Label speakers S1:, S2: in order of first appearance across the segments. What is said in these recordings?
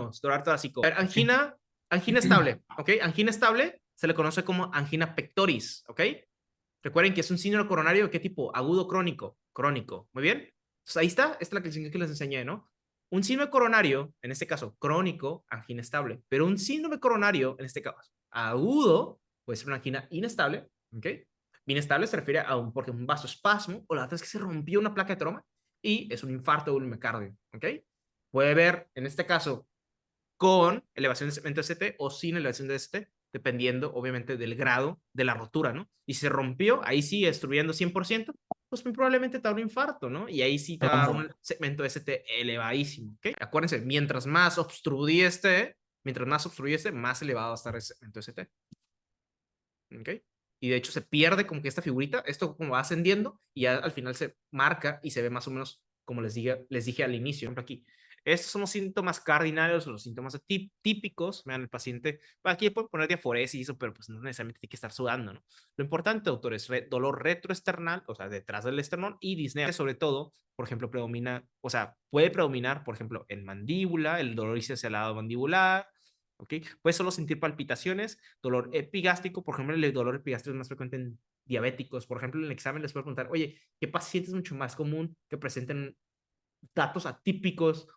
S1: vámonos, dolor torácico. A ver, angina estable, ¿ok? Angina estable se le conoce como angina pectoris, ¿ok? Recuerden que es un síndrome coronario de qué tipo, agudo crónico, crónico, muy bien. Entonces ahí está, esta es la clasificación que les enseñé, ¿no? Un síndrome coronario, en este caso crónico, angina estable, pero un síndrome coronario, en este caso agudo, puede ser una angina inestable, ¿ok? Inestable se refiere a un, porque un vasoespasmo, o la otra es que se rompió una placa de troma y es un infarto de un miocardio, ¿ok? Puede ver, en este caso, con elevación de segmento ST o sin elevación de ST, dependiendo, obviamente, del grado de la rotura, ¿no? Y si se rompió, ahí sí, destruyendo 100%, pues muy probablemente te da un infarto, ¿no? Y ahí sí te va a dar un segmento ST elevadísimo, ¿ok? Acuérdense, mientras más obstruye este, más elevado va a estar el segmento ST, ¿ok? Y de hecho se pierde como que esta figurita, esto como va ascendiendo y ya al final se marca y se ve más o menos como les dije al inicio, aquí. Estos son los síntomas cardinales o los síntomas típicos. Vean, el paciente, aquí pueden poner diaforesis, pero pues no necesariamente tiene que estar sudando, ¿no? Lo importante, doctor, es dolor retroesternal, o sea, detrás del esternón, y disnea, sobre todo, por ejemplo, predomina, o sea, puede predominar, por ejemplo, en mandíbula, el dolor hacia el lado mandibular, ¿ok? Puedes solo sentir palpitaciones, dolor epigástrico, por ejemplo, el dolor epigástrico es más frecuente en diabéticos. Por ejemplo, en el examen les puedo preguntar, oye, ¿qué paciente es mucho más común que presenten datos atípicos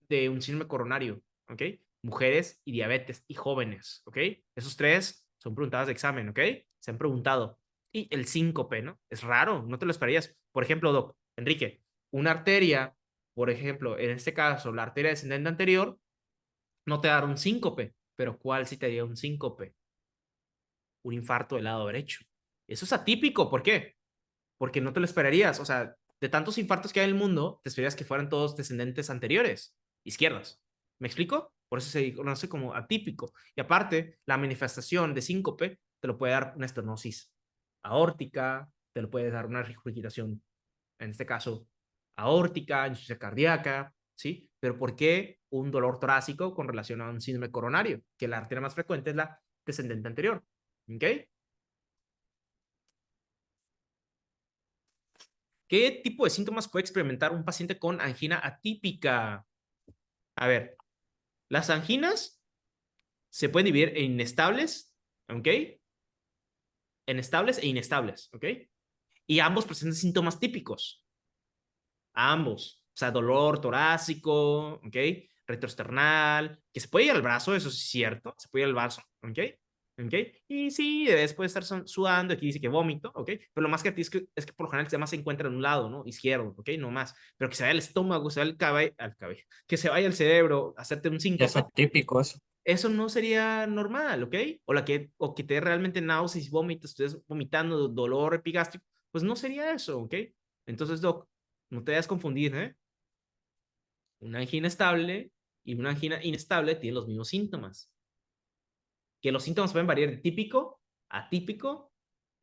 S1: de un síndrome coronario? ¿Ok? Mujeres y diabetes y jóvenes, ¿ok? Esos tres son preguntadas de examen, ¿ok? Se han preguntado. Y el síncope, ¿no? Es raro, no te lo esperarías. Por ejemplo, doc, Enrique, una arteria, por ejemplo, en este caso, la arteria descendente anterior, no te dará un síncope, pero ¿cuál sí te daría un síncope? Un infarto del lado derecho. Eso es atípico, ¿por qué? Porque no te lo esperarías, o sea, de tantos infartos que hay en el mundo, te esperarías que fueran todos descendentes anteriores, izquierdas. ¿Me explico? Por eso se conoce como atípico. Y aparte, la manifestación de síncope te lo puede dar una estenosis aórtica, te lo puede dar una regurgitación, en este caso, aórtica, insuficiencia cardíaca, ¿sí? Pero ¿por qué un dolor torácico con relación a un síndrome coronario? Que la arteria más frecuente es la descendente anterior, ¿ok? ¿Qué tipo de síntomas puede experimentar un paciente con angina atípica? A ver, las anginas se pueden dividir en inestables, ¿ok? En estables e inestables, ¿ok? Y ambos presentan síntomas típicos. Ambos. O sea, dolor torácico, ¿ok? Retroesternal, que se puede ir al brazo, eso sí es cierto, se puede ir al brazo, ¿ok? ¿Ok? Y sí, después de estar sudando, aquí dice que vómito, ¿ok? Pero lo más que es que por lo general el tema se encuentra en un lado, ¿no? Izquierdo, ¿ok? No más. Pero que se vaya al estómago, se vaya al cabello, que se vaya al cerebro, hacerte un
S2: Ya
S1: síncope,
S2: son típicos.
S1: eso no sería normal, ¿ok? O que te dé realmente náuseas y vómitos, estés vomitando, dolor epigástrico, pues no sería eso, ¿ok? Entonces, doc, no te vayas a confundir, ¿eh? Una angina estable y una angina inestable tienen los mismos síntomas. Que los síntomas pueden variar de típico a atípico,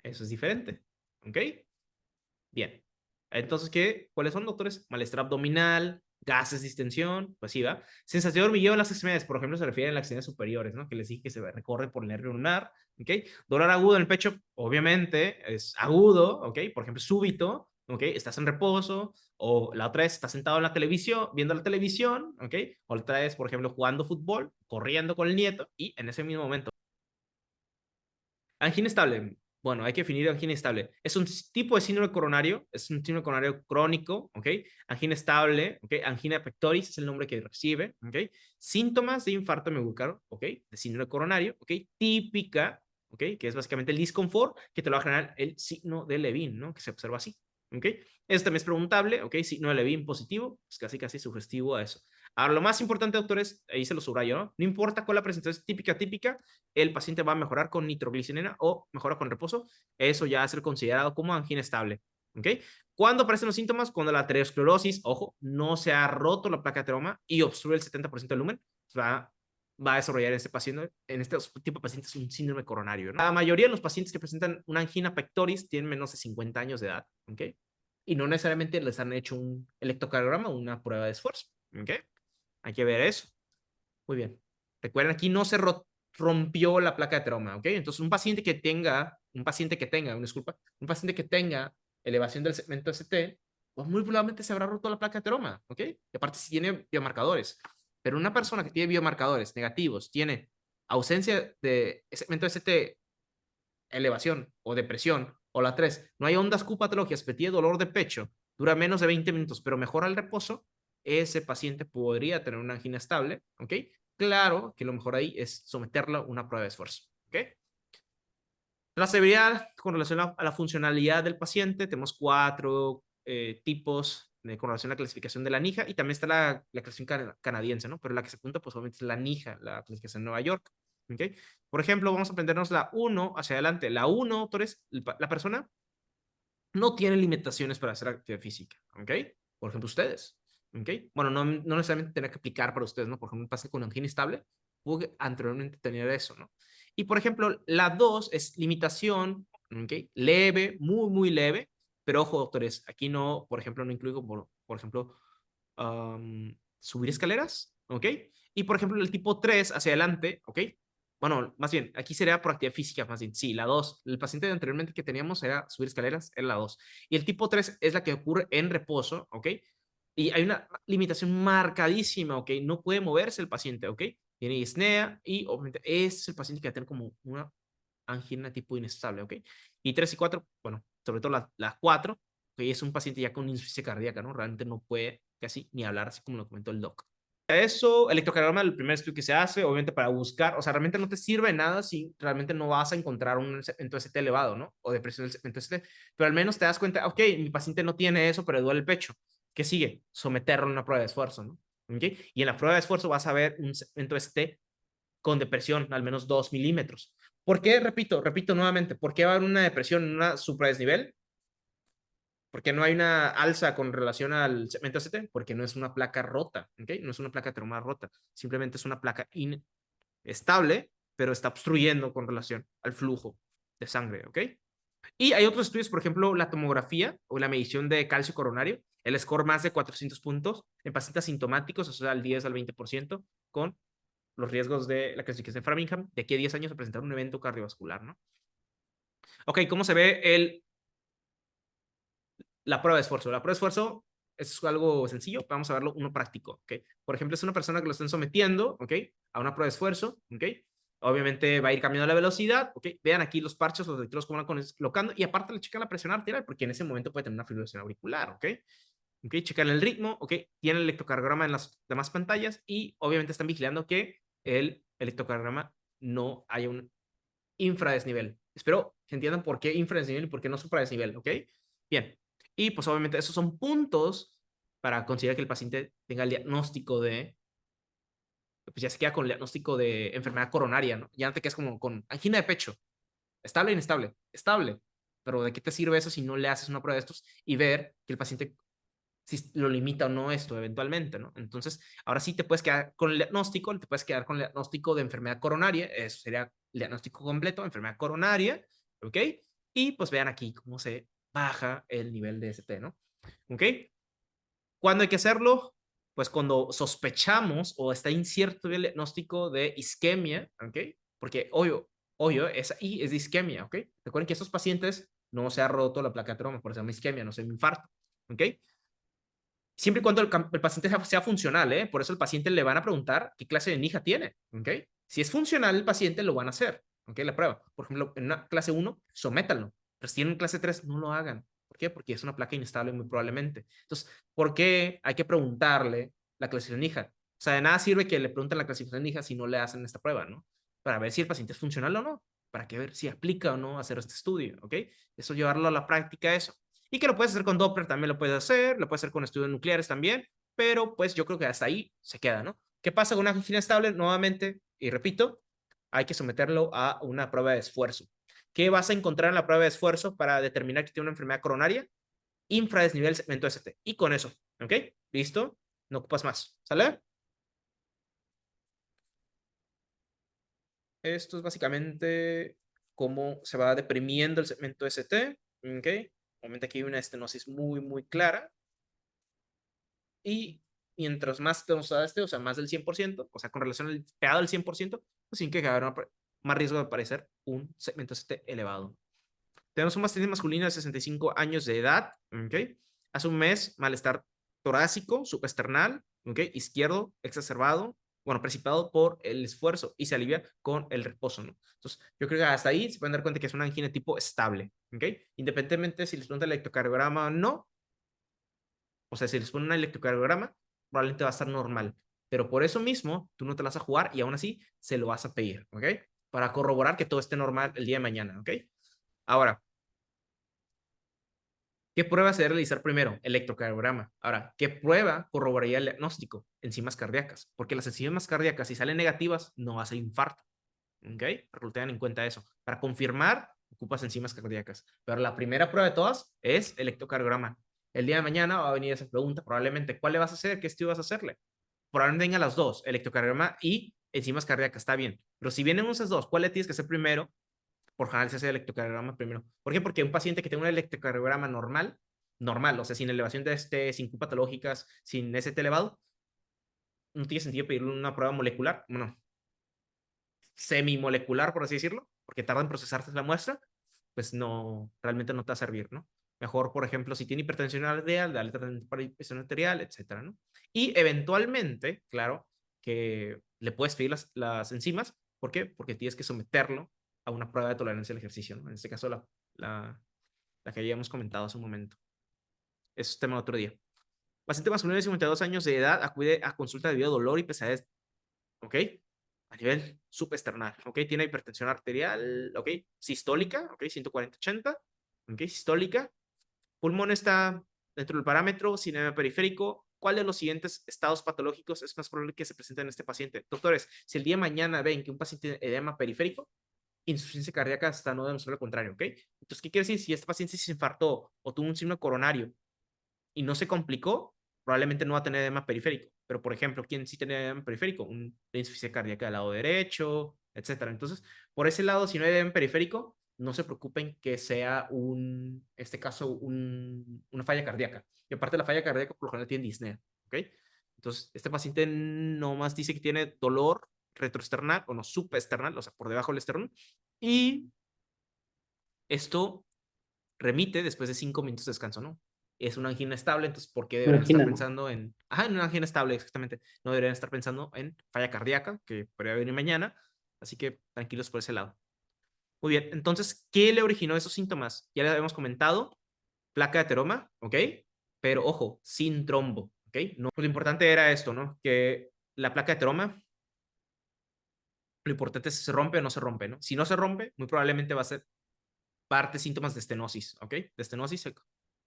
S1: eso es diferente, ¿ok? Bien. Entonces, ¿cuáles son, doctores? Malestar abdominal, gases, distensión, pues sí, ¿va? Sensación de hormigueo en las extremidades, por ejemplo, se refiere a las extremidades superiores, ¿no? Que les dije que se recorre por el nervio lunar, ¿ok? Dolor agudo en el pecho, obviamente, es agudo, ¿ok? Por ejemplo, súbito, ¿ok? Estás en reposo, o la otra vez estás sentado en la televisión, viendo la televisión, ¿ok? O la otra vez, por ejemplo, jugando fútbol, corriendo con el nieto, y en ese mismo momento. Angina estable. Bueno, hay que definir angina estable. Es un tipo de síndrome coronario, es un síndrome coronario crónico, ¿ok? Angina estable, ¿ok? Angina pectoris es el nombre que recibe, ¿ok? Síntomas de infarto miocardio, ¿ok? De síndrome coronario, ¿ok? Típica, ¿ok? Que es básicamente el disconfort que te lo va a generar el signo de Levin, ¿no? Que se observa así, ¿ok? Esto también es preguntable, ¿ok? Signo de Levin positivo, es casi sugestivo a eso. Ahora, lo más importante, doctores, ahí se lo subrayo, ¿no? No importa cuál la presentación es típica, el paciente va a mejorar con nitroglicerina o mejora con reposo. Eso ya va a ser considerado como angina estable. ¿Ok? ¿Cuándo aparecen los síntomas? Cuando la arteriosclerosis, ojo, no se ha roto la placa de ateroma y obstruye el 70% del lumen, va a desarrollar en este paciente, en este tipo de pacientes, un síndrome coronario, ¿no? La mayoría de los pacientes que presentan una angina pectoris tienen menos de 50 años de edad, ¿ok? Y no necesariamente les han hecho un electrocardiograma o una prueba de esfuerzo, ¿ok? Hay que ver eso. Muy bien. Recuerden, aquí no se rompió la placa de trauma, ¿ok? Entonces, un paciente que tenga elevación del segmento ST, pues muy probablemente se habrá roto la placa de trauma, ¿ok? Y aparte, si tiene biomarcadores. Pero una persona que tiene biomarcadores negativos, tiene ausencia de segmento ST, elevación o depresión, o la 3, no hay ondas Q patológicas, pero tiene dolor de pecho, dura menos de 20 minutos, pero mejora el reposo, ese paciente podría tener una angina estable, ¿ok? Claro que lo mejor ahí es someterlo a una prueba de esfuerzo, ¿ok? La severidad con relación a la funcionalidad del paciente, tenemos 4 tipos con relación a la clasificación de la NIJA, y también está la clasificación canadiense, ¿no? Pero la que se apunta, pues obviamente es la NIJA, la clasificación de Nueva York, ¿ok? Por ejemplo, vamos a aprendernos la 1 hacia adelante. La 1, autores, la persona no tiene limitaciones para hacer actividad física, ¿ok? Por ejemplo, ustedes, ¿ok? Bueno, no necesariamente tener que aplicar para ustedes, ¿no? Por ejemplo, un paciente con angina estable puede anteriormente tener eso, ¿no? Y, por ejemplo, la 2 es limitación, ¿ok? Leve, muy, muy leve, pero ojo, doctores, aquí no, por ejemplo, no incluyo, por ejemplo, subir escaleras, ¿ok? Y, por ejemplo, el tipo 3 hacia adelante, ¿ok? Bueno, más bien, aquí sería por actividad física, más bien. Sí, la 2. El paciente anteriormente que teníamos era subir escaleras, era la 2. Y el tipo 3 es la que ocurre en reposo, ¿ok? Y hay una limitación marcadísima, ¿ok? No puede moverse el paciente, ¿ok? Tiene disnea y obviamente es el paciente que va a tener como una angina tipo inestable, ¿ok? Y 3 y 4, bueno, sobre todo la 4, ¿ok? Es un paciente ya con insuficiencia cardíaca, ¿no? Realmente no puede casi ni hablar, así como lo comentó el doc. Eso, electrocardiograma, el primer estudio que se hace, obviamente para buscar, o sea, realmente no te sirve de nada si realmente no vas a encontrar un segmento ST elevado, ¿no? O depresión del segmento ST, pero al menos te das cuenta, ok, mi paciente no tiene eso, pero le duele el pecho. ¿Qué sigue? Someterlo a una prueba de esfuerzo, ¿no? ¿Okay? Y en la prueba de esfuerzo vas a ver un segmento ST con depresión, al menos 2 milímetros. ¿Por qué? Repito nuevamente, ¿por qué va a haber una depresión en una supradesnivel? Porque no hay una alza con relación al segmento ST, porque no es una placa rota, ¿ok? No es una placa termal rota, simplemente es una placa inestable, pero está obstruyendo con relación al flujo de sangre, ¿ok? Y hay otros estudios, por ejemplo, la tomografía o la medición de calcio coronario, el score más de 400 puntos en pacientes asintomáticos, o sea, al 10 al 20%, con los riesgos de la clasificación de Framingham, de aquí a 10 años a presentar un evento cardiovascular, ¿no? Ok, ¿cómo se ve la prueba de esfuerzo? La prueba de esfuerzo es algo sencillo, vamos a verlo uno práctico, ¿ok? Por ejemplo, es una persona que lo están sometiendo, ¿ok? A una prueba de esfuerzo, ¿ok? Obviamente va a ir cambiando la velocidad, ¿ok? Vean aquí los parches, los electrodos cómo van colocando, y aparte le checan la presión arterial, porque en ese momento puede tener una fibrilación auricular, ¿ok? ¿Ok? Checan el ritmo, ¿ok? Tienen el electrocardiograma en las demás pantallas, y obviamente están vigilando que el electrocardiograma no haya un infradesnivel. Espero que entiendan por qué infradesnivel y por qué no supradesnivel, ¿ok? Bien. Y pues obviamente esos son puntos para considerar que el paciente tenga el diagnóstico de, pues ya se queda con el diagnóstico de enfermedad coronaria, ¿no? Ya no te quedas como con angina de pecho, estable o inestable, estable. Pero ¿de qué te sirve eso si no le haces una prueba de estos y ver que el paciente si lo limita o no esto eventualmente, ¿no? Entonces, ahora sí te puedes quedar con el diagnóstico, te puedes quedar con el diagnóstico de enfermedad coronaria, eso sería el diagnóstico completo, enfermedad coronaria, ¿ok? Y pues vean aquí cómo se baja el nivel de ST, ¿no? ¿Ok? ¿Cuándo hay que hacerlo? Pues cuando sospechamos o está incierto el diagnóstico de isquemia, ¿ok? Porque obvio, esa I es de isquemia, ¿ok? Recuerden que estos pacientes no se ha roto la placa de troma, por eso se llama isquemia, no se llama infarto, ¿ok? Siempre y cuando el paciente sea funcional, ¿eh? Por eso el paciente le van a preguntar qué clase de NIJA tiene, ¿ok? Si es funcional el paciente, lo van a hacer, ¿ok? La prueba. Por ejemplo, en una clase 1, sométanlo. Pero si tienen clase 3, no lo hagan. ¿Por qué? Porque es una placa inestable muy probablemente. Entonces, ¿por qué hay que preguntarle la clasificación NIJA? O sea, de nada sirve que le pregunten la clasificación NIJA si no le hacen esta prueba, ¿no? Para ver si el paciente es funcional o no. Para que ver si aplica o no hacer este estudio, ¿ok? Eso llevarlo a la práctica, eso. Y que lo puedes hacer con Doppler, también lo puedes hacer, lo puedes hacer con estudios nucleares también, pero pues yo creo que hasta ahí se queda, ¿no? ¿Qué pasa con una angina estable? Nuevamente, y repito, hay que someterlo a una prueba de esfuerzo. ¿Qué vas a encontrar en la prueba de esfuerzo para determinar que tiene una enfermedad coronaria? Infradesnivel segmento ST. Y con eso, ¿ok? ¿Listo? No ocupas más. ¿Sale? Esto es básicamente cómo se va deprimiendo el segmento ST, ¿ok? Obviamente aquí hay una estenosis muy, muy clara. Y mientras más tenemos a o sea, más del 100%, o sea, con relación al pegado al 100%, pues sí que habrá más riesgo de aparecer un segmento ST elevado. Tenemos un paciente masculino de 65 años de edad, ¿ok? Hace un mes, malestar torácico, subesternal, ¿ok? Izquierdo exacerbado, bueno, precipitado por el esfuerzo y se alivia con el reposo, ¿no? Entonces, yo creo que hasta ahí se pueden dar cuenta que es una angina tipo estable, ¿ok? Independientemente si les pregunta el electrocardiograma o no, o sea, si les pone un electrocardiograma, probablemente va a estar normal. Pero por eso mismo, tú no te la vas a jugar y aún así se lo vas a pedir, ¿ok? Para corroborar que todo esté normal el día de mañana, ¿ok? Ahora, ¿qué prueba se debe realizar primero? Electrocardiograma. Ahora, ¿qué prueba corroboraría el diagnóstico? Enzimas cardíacas. Porque las enzimas cardíacas, si salen negativas, no va a ser infarto. ¿Ok? Para que tengan en cuenta eso. Para confirmar, ocupas enzimas cardíacas. Pero la primera prueba de todas es electrocardiograma. El día de mañana va a venir esa pregunta, probablemente, ¿cuál le vas a hacer? ¿Qué estudio vas a hacerle? Probablemente tenga las dos, electrocardiograma y enzimas cardíacas, está bien. Pero si vienen esas dos, ¿cuál le tienes que hacer primero? Por general se hace el electrocardiograma primero. ¿Por qué? Porque un paciente que tenga un electrocardiograma normal, o sea, sin elevación de sin Q patológicas, sin ST elevado, no tiene sentido pedirle una prueba molecular, bueno, semimolecular, por así decirlo, porque tarda en procesarse la muestra, pues no, realmente no te va a servir, ¿no? Mejor, por ejemplo, si tiene hipertensión arterial, dale tratamiento para hipertensión arterial, etcétera, ¿no? Y eventualmente, claro, que le puedes pedir las enzimas, ¿por qué? Porque tienes que someterlo a una prueba de tolerancia al ejercicio, ¿no? En este caso, la, la que ya hemos comentado hace un momento. Eso es tema de otro día. Paciente masculino de 52 años de edad acude a consulta debido a dolor y pesadez, ¿ok? A nivel subesternal, ¿ok? Tiene hipertensión arterial, ¿ok? Sistólica, ¿ok? 140-80, ¿ok? Sistólica. Pulmón está dentro del parámetro, sin edema periférico. ¿Cuál de los siguientes estados patológicos es más probable que se presente en este paciente? Doctores, si el día de mañana ven que un paciente tiene edema periférico, insuficiencia cardíaca hasta no demostrar lo contrario, ¿ok? Entonces, ¿qué quiere decir? Si este paciente se infartó o tuvo un signo coronario y no se complicó, probablemente no va a tener edema periférico. Pero, por ejemplo, ¿quién sí tiene edema periférico? Una insuficiencia cardíaca del lado derecho, etcétera. Entonces, por ese lado, si no hay edema periférico, no se preocupen que sea en este caso, una falla cardíaca. Y aparte de la falla cardíaca, por lo general tiene disnea, ¿ok? Entonces, este paciente nomás dice que tiene dolor retroesternal, o no, subesternal, o sea, por debajo del esternón, y esto remite después de 5 minutos de descanso, ¿no? Es una angina estable, entonces, ¿por qué deberían estar
S2: Imagina, ¿no?
S1: pensando en... Ajá, en una angina estable, exactamente. No deberían estar pensando en falla cardíaca, que podría venir mañana, así que tranquilos por ese lado. Muy bien, entonces, ¿qué le originó esos síntomas? Ya les habíamos comentado, placa de ateroma, ¿ok? Pero ojo, sin trombo, ¿ok? No, pues lo importante era esto, ¿no? Que la placa de ateroma, lo importante es si se rompe o no se rompe, ¿no? Si no se rompe, muy probablemente va a ser parte síntomas de estenosis, ¿ok? De estenosis,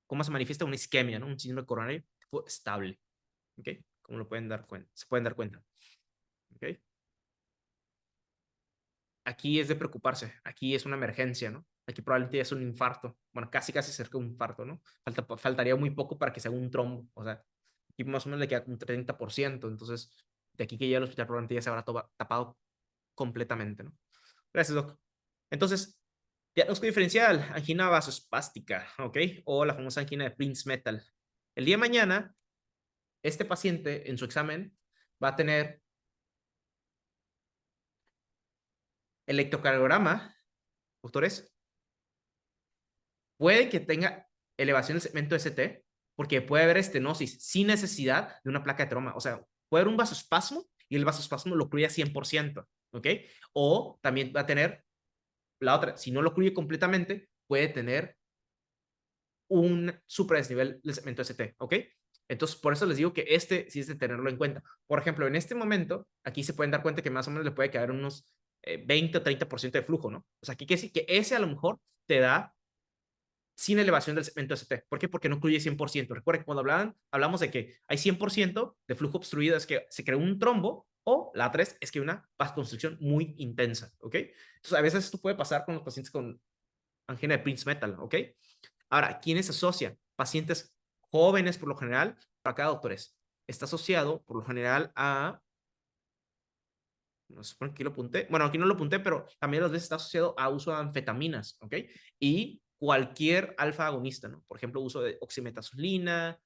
S1: ¿cómo se manifiesta? Una isquemia, ¿no? Un síndrome coronario tipo estable, ¿ok? Como lo pueden dar cuenta, se pueden dar cuenta, ¿ok? Aquí es de preocuparse, aquí es una emergencia, ¿no? Aquí probablemente es un infarto, bueno, casi casi cerca de un infarto, ¿no? Faltaría muy poco para que sea un trombo, o sea, aquí más o menos le queda un 30%, entonces de aquí que llegue al hospital probablemente ya se habrá tapado completamente, ¿no? Gracias, doc. Entonces, diagnóstico diferencial, angina vasospástica, ¿ok? O la famosa angina de Prince-Metal. El día de mañana, este paciente en su examen va a tener electrocardiograma, doctores, puede que tenga elevación del segmento ST, porque puede haber estenosis sin necesidad de una placa de trauma. O sea, puede haber un vasospasmo y el vasospasmo lo ocluye a 100%, ¿ok? O también va a tener la otra, si no lo ocluye completamente, puede tener un supradesnivel del segmento ST, ¿ok? Entonces, por eso les digo que este sí es de tenerlo en cuenta. Por ejemplo, en este momento, aquí se pueden dar cuenta que más o menos le puede quedar unos 20 o 30% de flujo, ¿no? O sea, aquí quiere decir que ese a lo mejor te da sin elevación del segmento ST. ¿Por qué? Porque no incluye 100%. Recuerden, cuando hablamos de que hay 100% de flujo obstruido, es que se creó un trombo, o la 3 es que hay una vasoconstricción muy intensa, ¿ok? Entonces, a veces esto puede pasar con los pacientes con angina de Prince-Metal, ¿ok? Ahora, ¿quiénes se asocian? Pacientes jóvenes por lo general. Acá, doctores, está asociado por lo general a, no sé por qué lo apunté, bueno, aquí no lo apunté, pero también a veces está asociado a uso de anfetaminas, ¿ok? Y cualquier alfa agonista, ¿no? Por ejemplo, uso de oximetazolina,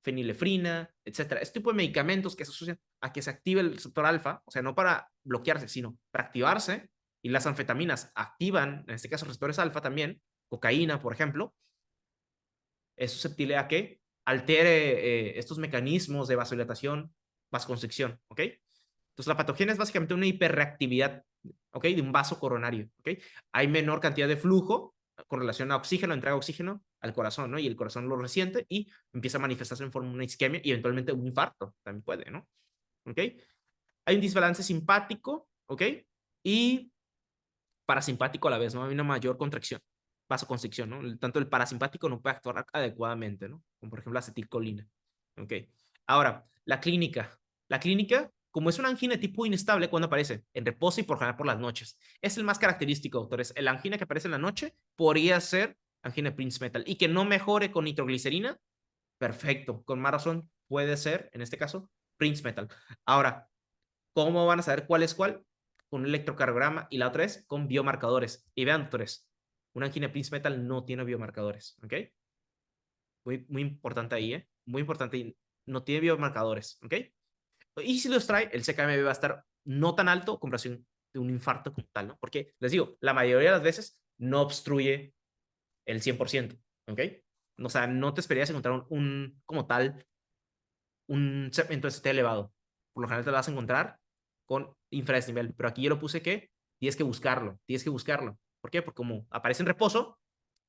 S1: fenilefrina, etcétera. Este tipo de medicamentos que se asocian a que se active el receptor alfa, o sea, no para bloquearse, sino para activarse, y las anfetaminas activan, en este caso, receptores alfa también, cocaína, por ejemplo, es susceptible a que altere estos mecanismos de vasodilatación vasoconstricción, ¿ok? Entonces, la patogenia es básicamente una hiperreactividad, ¿ok? De un vaso coronario, ¿ok? Hay menor cantidad de flujo con relación a oxígeno, entrega oxígeno al corazón, ¿no? Y el corazón lo resiente y empieza a manifestarse en forma de una isquemia y eventualmente un infarto, también puede, ¿no? ¿Ok? Hay un desbalance simpático, ¿ok? Y parasimpático a la vez, ¿no? Hay una mayor contracción, vasoconstricción, ¿no? Tanto el parasimpático no puede actuar adecuadamente, ¿no? Como por ejemplo la acetilcolina, ¿ok? Ahora, la clínica. La clínica, como es una angina de tipo inestable, cuando aparece? En reposo y por general por las noches. Es el más característico, doctores. El angina que aparece en la noche podría ser angina de Prince-Metal y que no mejore con nitroglicerina, perfecto. Con más razón puede ser, en este caso, Prince-Metal. Ahora, ¿cómo van a saber cuál es cuál? Con un electrocardiograma y la otra es con biomarcadores. Y vean, doctores, una angina Prince-Metal no tiene biomarcadores, ¿ok? Muy, muy importante ahí, ¿eh? Muy importante, no tiene biomarcadores, ¿ok? Y si los trae, el CKMB va a estar no tan alto comparación de un infarto como tal, ¿no? Porque, les digo, la mayoría de las veces no obstruye el 100%, ¿ok? O sea, no te esperarías encontrar como tal, un segmento ST elevado. Por lo general te lo vas a encontrar con infradesnivel, pero aquí yo lo puse que tienes que buscarlo, tienes que buscarlo. ¿Por qué? Porque como aparece en reposo,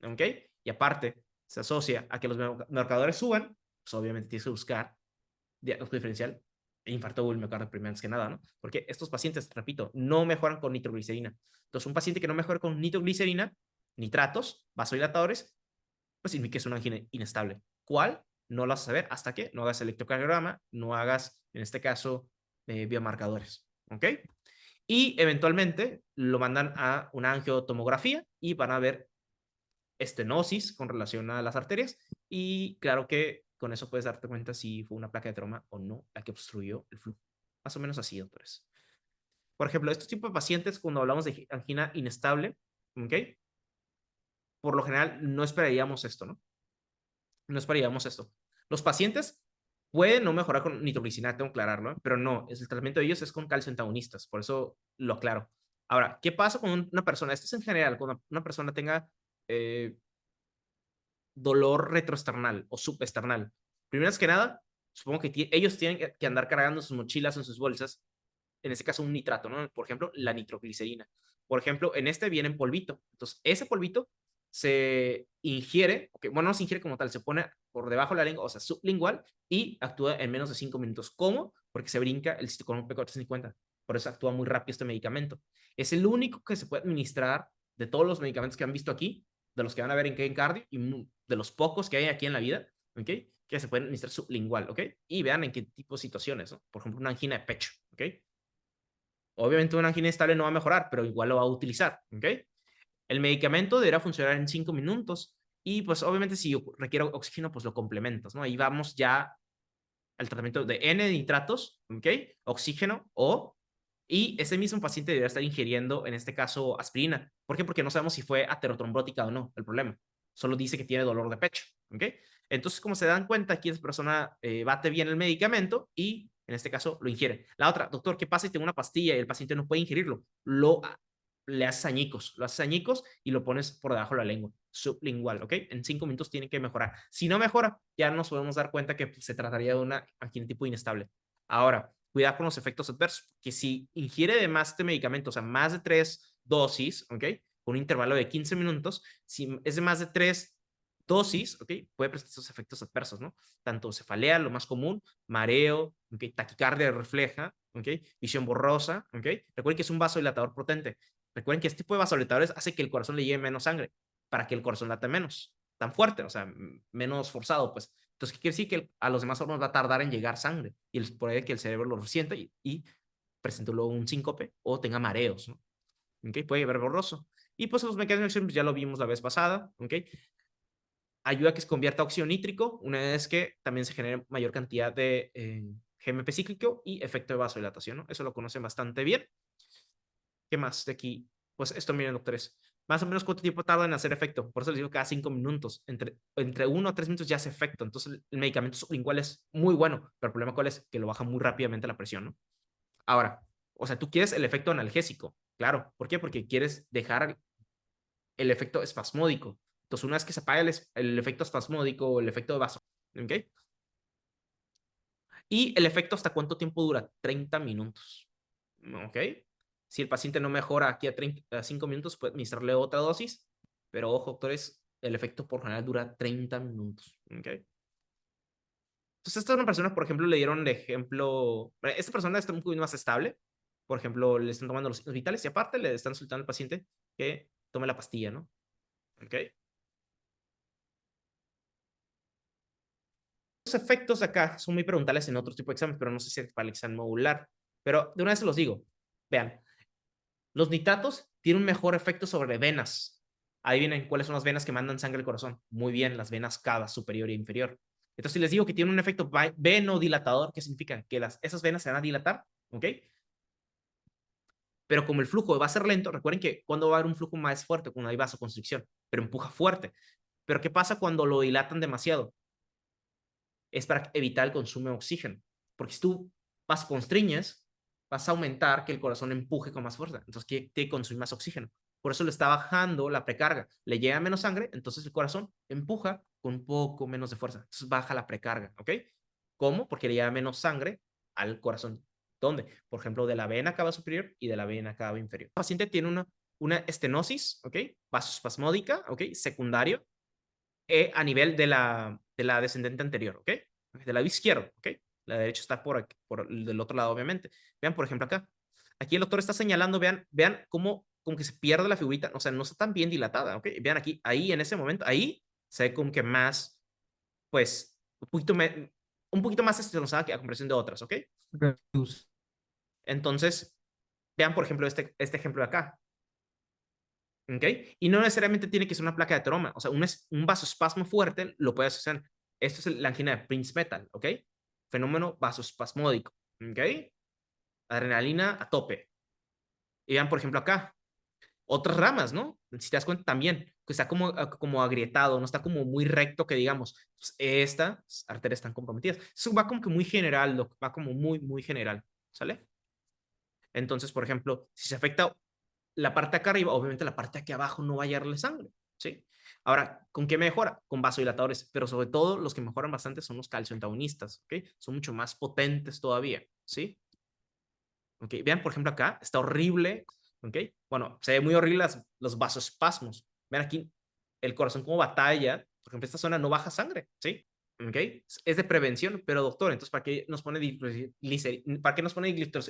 S1: ¿ok? Y aparte se asocia a que los marcadores suban, pues obviamente tienes que buscar diagnóstico diferencial e infarto del miocardio primero que nada, ¿no? Porque estos pacientes, repito, no mejoran con nitroglicerina. Entonces, un paciente que no mejora con nitroglicerina, nitratos, vasodilatadores, pues significa que es una angina inestable. ¿Cuál? No lo vas a saber hasta que no hagas electrocardiograma, no hagas, en este caso, biomarcadores. ¿Ok? Y eventualmente lo mandan a una angiotomografía y van a ver estenosis con relación a las arterias. Y claro que con eso puedes darte cuenta si fue una placa de trauma o no la que obstruyó el flujo. Más o menos así, doctores. Por ejemplo, estos tipos de pacientes, cuando hablamos de angina inestable, ¿ok? Por lo general no esperaríamos esto, ¿no? No esperaríamos esto. Los pacientes pueden no mejorar con nitroglicina, tengo que aclararlo, ¿eh? Pero no, el tratamiento de ellos es con calcio antagonistas, por eso lo aclaro. Ahora, ¿qué pasa con una persona? Esto es en general, cuando una persona tenga eh, dolor retroesternal o subesternal. Primero que nada, supongo que ellos tienen que andar cargando sus mochilas, en sus bolsas, en este caso un nitrato, ¿no? Por ejemplo, la nitroglicerina. Por ejemplo, en este viene en polvito. Entonces, ese polvito se ingiere, okay, bueno, no se ingiere como tal, se pone por debajo de la lengua, o sea, sublingual, y actúa en menos de 5 minutos. ¿Cómo? Porque se brinca el citocolón P450. Por eso actúa muy rápido este medicamento. Es el único que se puede administrar de todos los medicamentos que han visto aquí, de los que van a ver en Kane Cardio, y de los pocos que hay aquí en la vida, ¿ok? Que se pueden administrar sublingual, ¿ok? Y vean en qué tipo de situaciones, ¿no? Por ejemplo, una angina de pecho, ¿ok? Obviamente una angina estable no va a mejorar, pero igual lo va a utilizar, ¿ok? El medicamento deberá funcionar en 5 minutos y pues obviamente si requiere oxígeno, pues lo complementas, ¿no? Ahí vamos ya al tratamiento de N nitratos, ¿ok? Oxígeno o... Y ese mismo paciente deberá estar ingiriendo, en este caso, aspirina. ¿Por qué? Porque no sabemos si fue aterotrombótica o no, el problema. Solo dice que tiene dolor de pecho, ¿ok? Entonces, como se dan cuenta, aquí esa persona bate bien el medicamento y, en este caso, lo ingiere. La otra, doctor, ¿qué pasa si tengo una pastilla y el paciente no puede ingerirlo? Le haces añicos, lo haces añicos y lo pones por debajo de la lengua, sublingual, ¿ok? En 5 minutos tiene que mejorar. Si no mejora, ya nos podemos dar cuenta que se trataría de una angina tipo inestable. Ahora, cuidado con los efectos adversos, que si ingiere de más este medicamento, o sea, más de 3 dosis, ¿ok? Con un intervalo de 15 minutos, si es de más de 3 dosis, ¿ok? Puede presentar esos efectos adversos, ¿no? Tanto cefalea, lo más común, mareo, ¿ok? Taquicardia refleja, ¿ok? Visión borrosa, ¿ok? Recuerden que es un vasodilatador potente. Recuerden que este tipo de vasodilatadores hace que el corazón le lleve menos sangre para que el corazón late menos, tan fuerte, o sea, menos forzado, pues. Entonces, ¿qué quiere decir? Que a los demás órganos va a tardar en llegar sangre y puede que el cerebro lo resienta y presente luego un síncope o tenga mareos, ¿no? ¿Ok? Puede haber borroso. Y pues los mecanismos de acción pues, ya lo vimos la vez pasada, ¿ok? Ayuda a que se convierta a óxido nítrico, una vez que también se genere mayor cantidad de GMP cíclico y efecto de vasodilatación, ¿no? Eso lo conocen bastante bien. ¿Qué más de aquí? Pues esto, miren, doctores. Más o menos cuánto tiempo tarda en hacer efecto. Por eso les digo cada 5 minutos. Entre 1 a 3 minutos ya hace efecto. Entonces el medicamento sublingual es muy bueno. Pero el problema cuál es? Que lo baja muy rápidamente la presión, ¿no? Ahora, o sea, tú quieres el efecto analgésico. Claro. ¿Por qué? Porque quieres dejar el efecto espasmódico. Entonces una vez que se apaga el efecto espasmódico o el efecto de vaso, ¿ok? Y el efecto, ¿hasta cuánto tiempo dura? 30 minutos. ¿Ok? Si el paciente no mejora aquí a 5 minutos, puede administrarle otra dosis. Pero ojo, doctores, el efecto por general dura 30 minutos. ¿Ok? Entonces, esta es una persona, por ejemplo, le dieron de ejemplo, esta persona está un poco más estable. Por ejemplo, le están tomando los signos vitales y aparte le están solicitando al paciente que tome la pastilla, ¿no? ¿Ok? Los efectos acá son muy preguntables en otro tipo de exámenes, pero no sé si es para el examen modular. Pero de una vez se los digo. Vean, los nitratos tienen un mejor efecto sobre venas. Adivinen cuáles son las venas que mandan sangre al corazón. Muy bien, las venas cava superior e inferior. Entonces, si les digo que tiene un efecto venodilatador, ¿qué significa? Que esas venas se van a dilatar, ¿ok? Pero como el flujo va a ser lento, recuerden que cuando va a haber un flujo más fuerte, cuando hay vasoconstricción, pero empuja fuerte. Pero ¿qué pasa cuando lo dilatan demasiado? Es para evitar el consumo de oxígeno. Porque si tú constriñes, vas a aumentar que el corazón empuje con más fuerza. Entonces, que consumir más oxígeno. Por eso le está bajando la precarga. Le llega menos sangre, entonces el corazón empuja con un poco menos de fuerza. Entonces baja la precarga, ¿ok? ¿Cómo? Porque le llega menos sangre al corazón. ¿Dónde? Por ejemplo, de la vena cava superior y de la vena cava inferior. El paciente tiene una estenosis, ¿ok? Vasospasmódica, ¿ok? Secundario, a nivel de la descendente anterior, ¿ok? Del lado izquierdo, ¿ok? La derecha está por el del otro lado, obviamente. Vean, por ejemplo, acá. Aquí el doctor está señalando, vean cómo como que se pierde la figurita, o sea, no está tan bien dilatada, ¿ok? Vean aquí, ahí en ese momento, ahí se ve como que más, pues, un poquito más estenosada que a comparación de otras, ¿ok?
S2: Reduce.
S1: Entonces, vean, por ejemplo, este ejemplo de acá. ¿Ok? Y no necesariamente tiene que ser una placa de ateroma. O sea, un vasospasmo fuerte lo puede asociar. Esto es la angina de Prince Metal, ¿ok? Fenómeno vasospasmódico, ¿ok? Adrenalina a tope. Y vean, por ejemplo, acá, otras ramas, ¿no? Si te das cuenta también, que está como agrietado, no está como muy recto, que digamos, pues, estas arterias están comprometidas. Eso va como que muy general, va como muy, muy general, ¿sale? Entonces, por ejemplo, si se afecta la parte de acá arriba, obviamente la parte de aquí abajo no va a llegarle sangre, ¿sí? Ahora, ¿con qué mejora? Con vasodilatadores, pero sobre todo los que mejoran bastante son los calcioantagonistas, ¿ok? Son mucho más potentes todavía, ¿sí? ¿Ok? Vean, por ejemplo, acá está horrible, ¿ok? Bueno, se ve muy horrible los vasoespasmos. Vean aquí el corazón como batalla, por ejemplo, esta zona no baja sangre, ¿sí? ¿Ok? Es de prevención, pero doctor, entonces, ¿para qué nos pone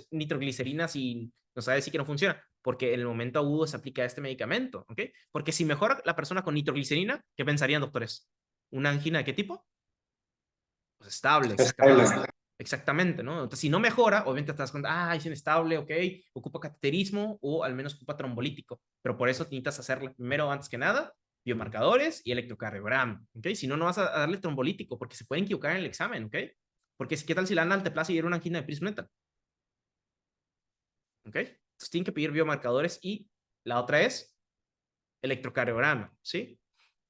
S1: nitroglicerina si nos sabe decir que no funciona? Porque en el momento agudo se aplica este medicamento, ¿ok? Porque si mejora la persona con nitroglicerina, ¿qué pensarían, doctores? ¿Una angina de qué tipo? Pues estable, exactamente. Exactamente, ¿no? Entonces, si no mejora, obviamente te das cuenta, es inestable, ok, ocupa cateterismo o al menos ocupa trombolítico, pero por eso necesitas hacerle primero, antes que nada, biomarcadores y electrocardiograma, ok, si no, no vas a darle trombolítico porque se pueden equivocar en el examen, ok, porque ¿qué tal si le dan alteplasa y era una angina de Prinzmetal? Ok, entonces tienen que pedir biomarcadores y la otra es electrocardiograma, ¿sí?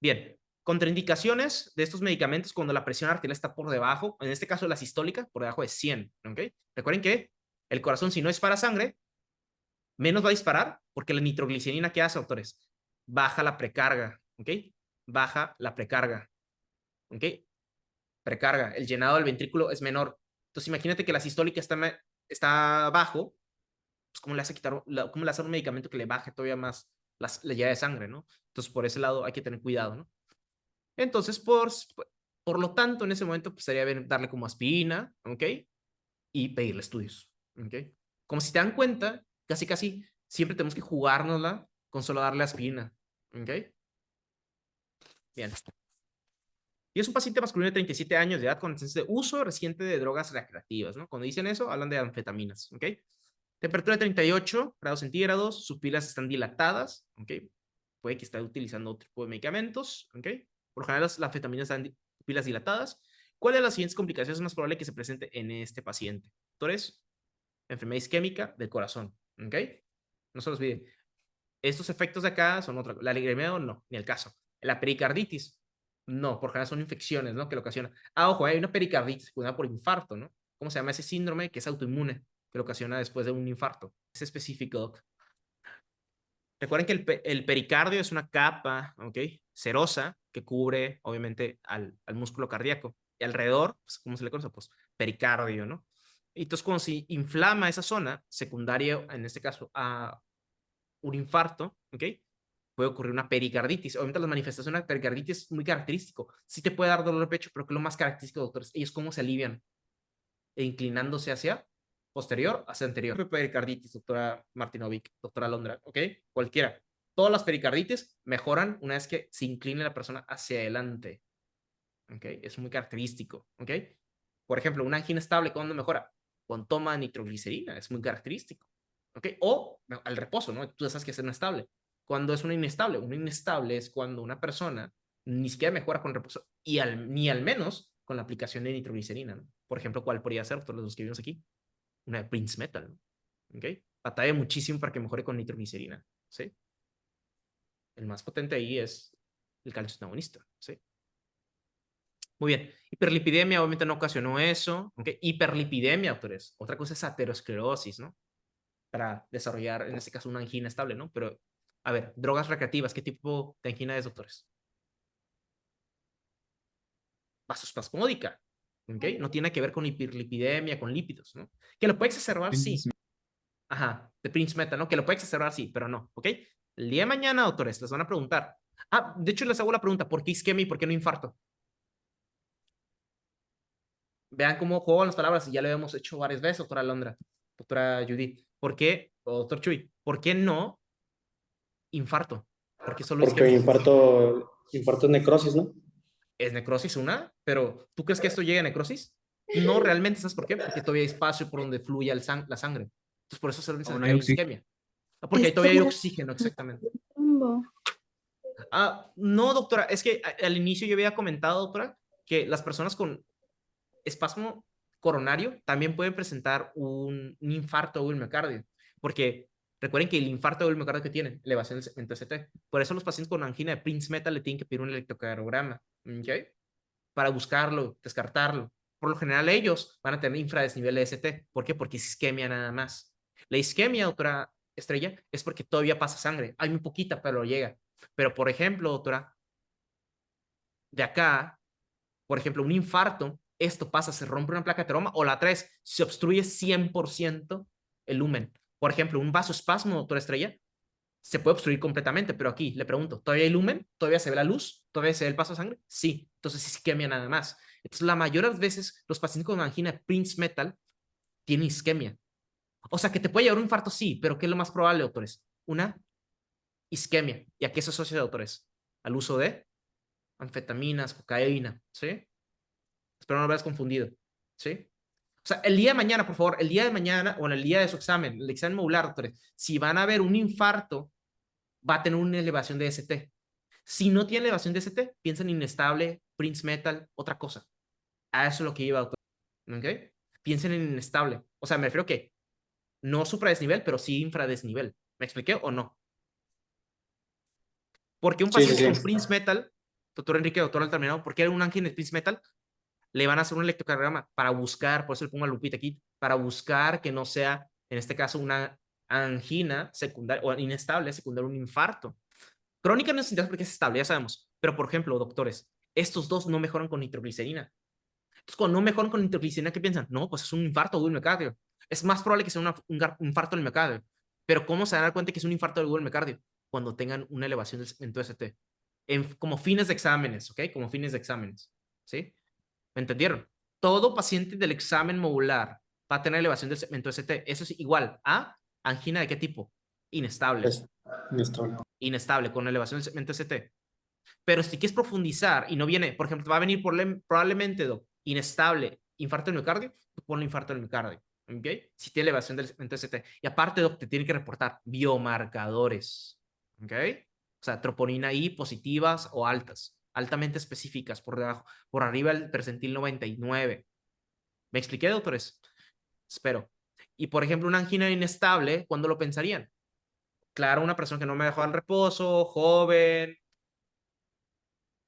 S1: Bien, contraindicaciones de estos medicamentos cuando la presión arterial está por debajo, en este caso la sistólica, por debajo de 100, ¿ok? Recuerden que el corazón, si no dispara sangre, menos va a disparar porque la nitroglicerina, ¿qué hace, doctores? Baja la precarga, ¿ok? Baja la precarga, ¿ok? Precarga, el llenado del ventrículo es menor. Entonces, imagínate que la sistólica está bajo, pues, ¿cómo le hace cómo le hace un medicamento que le baje todavía más la llegada de sangre, ¿no? Entonces, por ese lado hay que tener cuidado, ¿no? Entonces, por lo tanto, en ese momento, pues sería bien darle como aspirina, ¿ok? Y pedirle estudios, ¿ok? Como si te dan cuenta, casi casi siempre tenemos que jugárnosla con solo darle aspirina, ¿ok? Bien. Y es un paciente masculino de 37 años de edad con antecedentes de uso reciente de drogas recreativas, ¿no? Cuando dicen eso, hablan de anfetaminas, ¿ok? Temperatura de 38 grados centígrados, sus pilas están dilatadas, ¿ok? Puede que esté utilizando otro tipo de medicamentos, ¿ok? Por lo general, las anfetaminas están pilas dilatadas. ¿Cuál de las siguientes complicaciones es más probable que se presente en este paciente? Doctores, enfermedad isquémica del corazón, ¿ok? No se los olviden. Estos efectos de acá son otra cosa. La alegремia no, ni el caso. La pericarditis, no, por general son infecciones, ¿no? Que lo ocasionan. Ojo, hay una pericarditis que por infarto, ¿no? ¿Cómo se llama ese síndrome que es autoinmune, que lo ocasiona después de un infarto? Es específico, doc. Recuerden que el pericardio es una capa, ¿ok? Serosa que cubre, obviamente, al músculo cardíaco. Y alrededor, pues, ¿cómo se le conoce? Pues pericardio, ¿no? Y entonces, cuando se inflama esa zona, secundaria, en este caso, a un infarto, ¿ok? Puede ocurrir una pericarditis. Obviamente, las manifestaciones de pericarditis es muy característico. Sí te puede dar dolor de pecho, pero que lo más característico, doctores, ellos cómo se alivian, inclinándose hacia posterior, hacia anterior. Pericarditis, doctora Martinovic, doctora Londra, ¿ok? Cualquiera. Todas las pericarditis mejoran una vez que se incline la persona hacia adelante, ¿ok? Es muy característico, ¿ok? Por ejemplo, una angina estable, ¿cuándo mejora? Con toma de nitroglicerina, es muy característico, ¿ok? O al reposo, ¿no? Tú sabes que es una estable. Cuando es una inestable es cuando una persona ni siquiera mejora con reposo y ni al menos con la aplicación de nitroglicerina, ¿no? Por ejemplo, ¿cuál podría ser? Todos los que vimos aquí. Una de Prince Metal, ¿no? ¿Ok? Batalla muchísimo para que mejore con nitroglicerina, ¿sí? El más potente ahí es el calcitonagonista, ¿sí? Muy bien. Hiperlipidemia obviamente no ocasionó eso. ¿Okay? Hiperlipidemia, doctores. Otra cosa es aterosclerosis, ¿no? Para desarrollar, en este caso, una angina estable, ¿no? Pero, a ver, drogas recreativas, ¿qué tipo de angina es, doctores? Vasospasmódica. ¿Ok? No tiene que ver con hiperlipidemia, con lípidos, ¿no? Que lo puede exacerbar, sí. Ajá, de Prince Meta, ¿no? Que lo puede exacerbar, sí, pero no, ¿ok? El día de mañana, doctores, les van a preguntar. Ah, de hecho, les hago la pregunta, ¿por qué isquemia y por qué no infarto? Vean cómo juegan las palabras y ya lo hemos hecho varias veces, doctora Londra, doctora Judith. ¿Por qué, o doctor Chuy, por qué no infarto? ¿Por qué solo
S2: Porque
S1: isquemia?
S2: infarto es necrosis, ¿no?
S1: Es necrosis una, pero ¿tú crees que esto llega a necrosis? No realmente, ¿sabes por qué? Porque todavía hay espacio por donde fluye la sangre. Entonces, por eso
S3: Aún hay
S1: hay
S3: oxígeno.
S1: isquemia. Porque
S4: Es
S1: ahí
S4: que
S1: todavía hay oxígeno, exactamente. No, doctora, es que al inicio yo había comentado, doctora, que las personas con espasmo coronario también pueden presentar un infarto o un miocardio, porque recuerden que el infarto o el miocardio que tienen, elevación del segmento ST. Por eso los pacientes con angina de Prince-Metal le tienen que pedir un electrocardiograma, ¿ok? Para buscarlo, descartarlo. Por lo general ellos van a tener infradesnivel de ST. ¿Por qué? Porque es isquemia nada más. La isquemia, doctora Estrella, es porque todavía pasa sangre. Hay muy poquita, pero llega. Pero, por ejemplo, doctora, de acá, por ejemplo, un infarto, esto pasa, se rompe una placa de ateroma, o la 3 se obstruye 100% el lumen. Por ejemplo, un vasoespasmo, doctora Estrella, se puede obstruir completamente, pero aquí le pregunto, ¿todavía hay lumen? ¿Todavía se ve la luz? ¿Todavía se ve el paso de sangre? Sí, entonces es isquemia nada más. Entonces, la mayoría de las veces, los pacientes con angina de Prince Metal tienen isquemia. O sea, que te puede llevar un infarto, sí, pero ¿qué es lo más probable, doctores? Una isquemia. ¿Y a qué se asocia, doctores? Al uso de anfetaminas, cocaína, ¿sí? Espero no lo hayas confundido, ¿sí? O sea, el día de mañana, por favor, el día de mañana o en el día de su examen, el examen modular, doctores, si van a ver un infarto, va a tener una elevación de ST. Si no tiene elevación de ST, piensen en inestable, Prince Metal, otra cosa. A eso es lo que iba, doctor. ¿Ok? Piensen en inestable. O sea, me refiero que no supradesnivel, pero sí infradesnivel. ¿Me expliqué o no? Porque un
S2: Sí, sí,
S1: paciente
S2: sí.
S1: con Prince Metal, doctor Enrique, doctor Altamirano, ¿por qué un ángel de Prince Metal? Le van a hacer un electrocardiograma para buscar, por eso le pongo a Lupita aquí, para buscar que no sea, en este caso, una angina secundaria o inestable, secundaria, un infarto. Crónica no es interesante porque es estable, ya sabemos. Pero, por ejemplo, doctores, estos dos no mejoran con nitroglicerina. Entonces, cuando no mejoran con nitroglicerina, ¿qué piensan? No, pues es un infarto del miocardio. Es más probable que sea un infarto del miocardio. Pero, ¿cómo se van a dar cuenta que es un infarto del miocardio? Cuando tengan una elevación del segmento ST. Como fines de exámenes, ¿ok? Como fines de exámenes. ¿Sí? ¿Me entendieron? Todo paciente del examen modular va a tener elevación del segmento ST. Eso es igual a angina de qué tipo? Inestable.
S2: Es inestable.
S1: Inestable, con elevación del segmento ST. Pero si quieres profundizar y no viene, por ejemplo, va a venir probablemente, inestable, infarto del miocardio, tú ponle infarto del miocardio. ¿Ok? Si tiene elevación del segmento ST. Y aparte, doc, te tiene que reportar biomarcadores. ¿Ok? O sea, troponina I positivas o altas, altamente específicas, por debajo, por arriba del percentil 99. ¿Me expliqué, doctores? Espero. Y por ejemplo, una angina inestable, ¿cuándo lo pensarían? Claro, una persona que no me dejó al reposo, joven,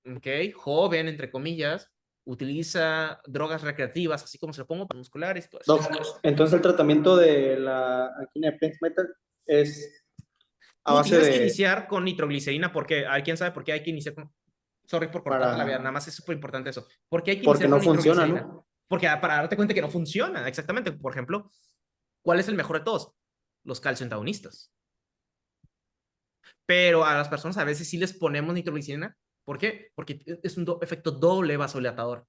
S1: ¿ok? Joven, entre comillas, utiliza drogas recreativas, así como se lo pongo para musculares y todo eso.
S2: Doc, entonces el tratamiento de la angina de Prince Metal es a
S1: Tú
S2: base
S1: tienes que
S2: de
S1: iniciar con nitroglicerina porque, hay quién sabe por qué hay que iniciar con... Sorry por cortarte la vida,
S2: para
S1: nada más es súper importante eso. ¿Por qué hay que
S2: porque
S1: iniciar
S2: no
S1: con
S2: funciona,
S1: nitroglicerina?
S2: ¿no?
S1: Porque para darte cuenta que no funciona, exactamente. Por ejemplo, ¿cuál es el mejor de todos? Los calcioantagonistas. Pero a las personas a veces sí les ponemos nitroglicina. ¿Por qué? Porque es un efecto doble vasodilatador.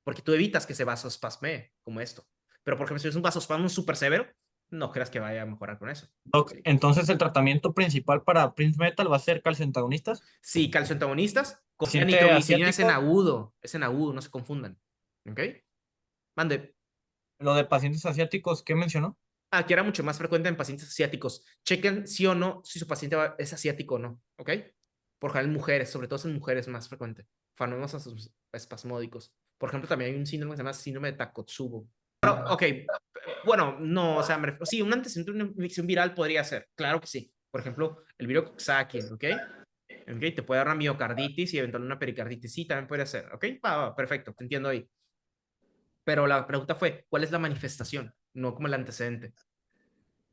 S1: Porque tú evitas que se vasospasme como esto. Pero, por ejemplo, si es un vasospasmo súper severo, no creas que vaya a mejorar con eso.
S3: Doc,
S1: ¿Sí?
S3: entonces el tratamiento principal para Prince Metal va a ser calcio antagonistas.
S1: Sí, calcioantagonistas, con la
S3: Paciente
S1: nitroglicina
S3: asiático,
S1: es en agudo, no se confundan. ¿Ok? Mande.
S3: lo de pacientes asiáticos, ¿qué mencionó?
S1: Aquí era mucho más frecuente en pacientes asiáticos. Chequen sí o no si su paciente es asiático o no. ¿Ok? Por ejemplo, en mujeres, sobre todo en mujeres más frecuente. Fenómenos espasmódicos. Por ejemplo, también hay un síndrome que se llama síndrome de Takotsubo. Pero, ok, bueno, no, o sea, sí, un antecedente de una infección viral podría ser, claro que sí. Por ejemplo, el virus Coxsackie, ¿ok? ¿Ok? Te puede dar una miocarditis y eventualmente una pericarditis. Sí, también puede ser, ¿ok? Perfecto, te entiendo ahí. Pero la pregunta fue, ¿cuál es la manifestación? No como el antecedente.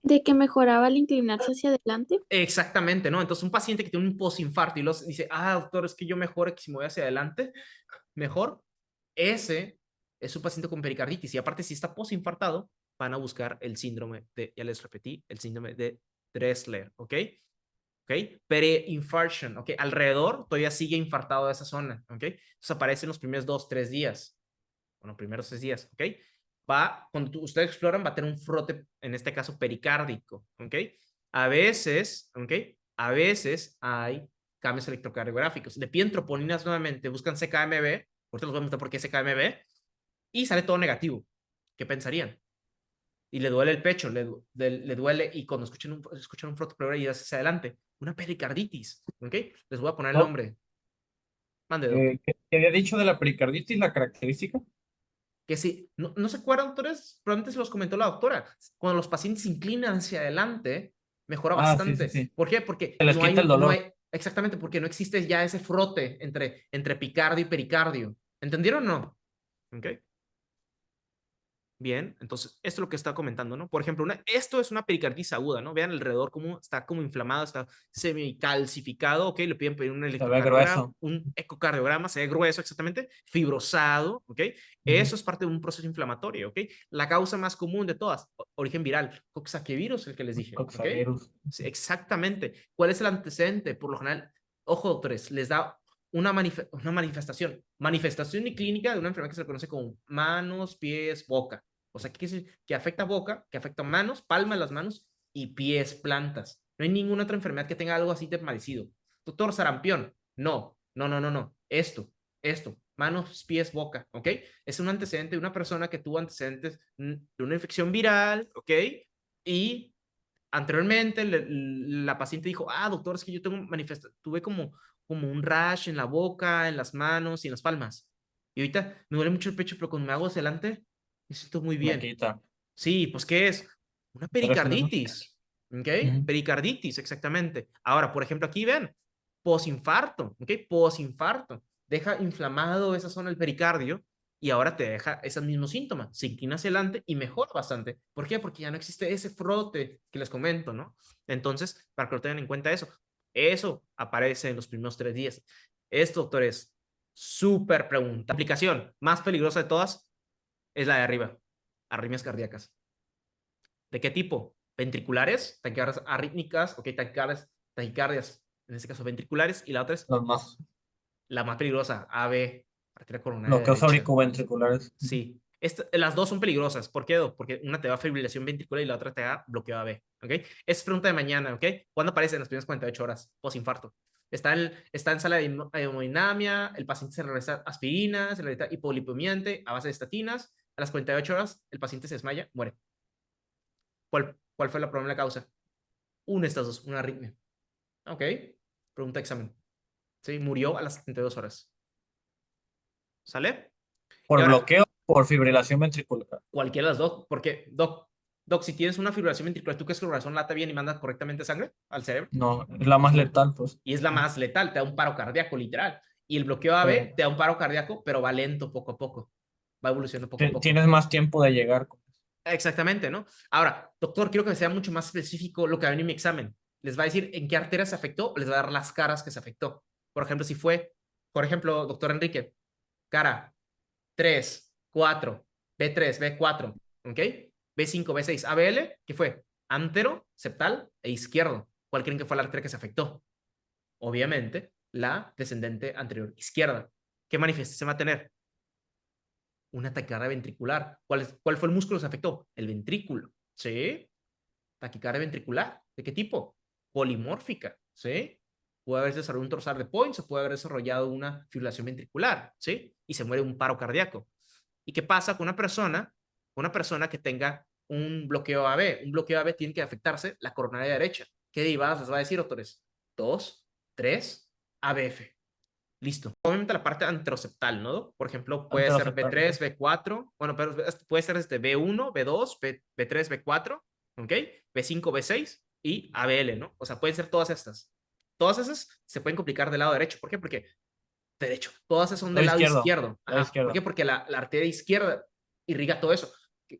S4: De que mejoraba al inclinarse hacia adelante.
S1: Exactamente, ¿no? Entonces, un paciente que tiene un posinfarto y los dice, doctor, es que yo mejor que si me voy hacia adelante, mejor. Ese es un paciente con pericarditis. Y aparte, si está posinfartado, van a buscar el síndrome de, ya les repetí, el síndrome de Dressler, ¿ok? ¿Ok? Pre-infarction, ¿ok? Alrededor todavía sigue infartado de esa zona, ¿ok? Entonces aparece en los primeros 2, 3 días, bueno, primeros 6 días, ¿ok? Cuando ustedes exploran, va a tener un frote, en este caso pericárdico, ¿ok? A veces, ¿ok? A veces hay cambios electrocardiográficos. Le piden troponinas nuevamente, buscan CKMB, ahorita les voy a mostrar por qué CKMB, y sale todo negativo. ¿Qué pensarían? Y le duele el pecho, le duele, y cuando escuchan un frote pleural y hacia adelante, una pericarditis, ¿ok? Les voy a poner el
S3: Doc,
S1: nombre. Mande, doc.
S3: ¿qué había dicho de la pericarditis, la característica?
S1: Que sí, no se acuerdan, doctores, pero antes los comentó la doctora. Cuando los pacientes se inclinan hacia adelante, mejora
S3: Ah, sí, sí,
S1: bastante.
S3: sí.
S1: ¿Por qué? Porque
S3: Se les quita el
S1: no
S3: dolor.
S1: hay, exactamente, porque no existe ya ese frote entre epicardio y pericardio. ¿Entendieron o no? ¿Ok? Bien, entonces esto es lo que está comentando, ¿no? Por ejemplo, esto es una pericarditis aguda, ¿no? Vean alrededor cómo está como inflamado, está semicalcificado, ¿ok? Le piden pedir un
S3: Se ve
S1: electrocardiograma,
S3: grueso.
S1: un ecocardiograma, se ve grueso exactamente, fibrosado, ¿ok?
S3: Ujú.
S1: Eso es parte de un proceso inflamatorio, ¿ok? La causa más común de todas, origen viral, coxsackievirus, el que les dije, ¿ok?
S3: Coxavirus.
S1: Sí, exactamente. ¿Cuál es el antecedente? Por lo general, ojo, doctores, les da una manifestación. Manifestación y clínica de una enfermedad que se le conoce como manos, pies, boca. O sea, que afecta boca, que afecta manos, palmas de las manos y pies, plantas. No hay ninguna otra enfermedad que tenga algo así de parecido. Doctor sarampión, no, no, no, no, no. Esto, manos, pies, boca, ¿ok? Es un antecedente de una persona que tuvo antecedentes de una infección viral, ¿ok? Y anteriormente la paciente dijo, doctor, es que yo tuve como un rash en la boca, en las manos y en las palmas. Y ahorita me duele mucho el pecho, pero cuando me hago hacia adelante, me siento muy
S3: Me
S1: bien.
S3: quita.
S1: Sí, pues ¿qué es? Una
S3: Tres meses.
S1: pericarditis. ¿Ok?
S3: Ujú.
S1: Pericarditis, exactamente. Ahora, por ejemplo, aquí ven, posinfarto. ¿Ok? Posinfarto. Deja inflamado esa zona del pericardio y ahora te deja esos mismos síntomas. Se inclina hacia adelante y mejora bastante. ¿Por qué? Porque ya no existe ese frote que les comento, ¿no? Entonces, para que lo tengan en cuenta eso aparece en los primeros 3 días. Esto, doctores, súper pregunta. La aplicación más peligrosa de todas es la de arriba, arritmias cardíacas. ¿De qué tipo? Ventriculares, taquicardias arrítmicas, ok, taquicardias, en este caso ventriculares, y la otra es
S3: Los más.
S1: la más peligrosa, AV, arteria coronaria
S3: Bloqueos
S1: derecha.
S3: auriculoventriculares. Ujú.
S1: Sí, las dos son peligrosas. ¿Por qué? Porque una te da fibrilación ventricular y la otra te da bloqueo AV, ¿ok? Es pregunta de mañana, ¿ok? ¿Cuándo aparece? En las primeras 48 horas, posinfarto. Está en sala de hemodinamia, el paciente se realiza aspirinas, se realiza hipolipomiante a base de estatinas, a las 48 horas el paciente se desmaya, muere. ¿Cuál fue la probable causa? Una de estas dos, una arritmia. Ok, pregunta de examen. Sí, murió a las 72 horas. ¿Sale? Y
S3: Por
S1: ahora,
S3: bloqueo, por fibrilación ventricular.
S1: cualquiera de las dos, porque, Doc, si tienes una fibrilación ventricular, ¿tú crees que el corazón lata bien y manda correctamente sangre al cerebro?
S3: No, es la
S1: Pues
S3: más
S1: no.
S3: letal, pues.
S1: Y es la más letal, te da un paro cardíaco, literal. Y el bloqueo
S3: Eh,
S1: AB te da un paro cardíaco, pero va lento poco a poco. Va evolucionando poco a poco.
S3: tienes más tiempo de llegar.
S1: Exactamente, ¿no? Ahora, doctor, quiero que sea mucho más específico lo que va a venir en mi examen. Les va a decir en qué arteria se afectó, o les va a dar las caras que se afectó. Por ejemplo, si fue, por ejemplo, doctor Enrique, cara 3, 4. B3, B4, ¿ok? B5, B6, ABL, ¿qué fue? Antero, septal e izquierdo. ¿Cuál creen que fue la arteria que se afectó? Obviamente, la descendente anterior izquierda. ¿Qué manifestación va a tener? Una taquicardia ventricular. ¿Cuál fue el músculo que se afectó? El ventrículo, ¿sí? Taquicardia ventricular. ¿De qué tipo? Polimórfica, ¿sí? Puede haber desarrollado un torsar de Points o puede haber desarrollado una fibrilación ventricular, ¿sí? Y se muere de un paro cardíaco. ¿Y qué pasa con una persona? Una persona que tenga un bloqueo AB. Un bloqueo AB tiene que afectarse la coronaria derecha. ¿Qué derivadas les va a decir, doctores? 2, 3, ABF. Listo. Obviamente la parte anteroceptal, ¿no? Por ejemplo, puede ser
S3: Anteroceptal,
S1: B3, B4, bueno, pero puede ser desde B1, B2, B3, B4, ¿ok? B5, B6 y ABL, ¿no? O sea, pueden ser todas estas. Todas esas se pueden complicar del lado derecho. ¿Por qué? Porque, derecho, todas esas son
S3: lado
S1: del lado
S3: izquierdo,
S1: izquierdo.
S3: lado
S1: Ajá. ¿Por qué?
S3: izquierdo.
S1: Porque la arteria izquierda irriga todo eso.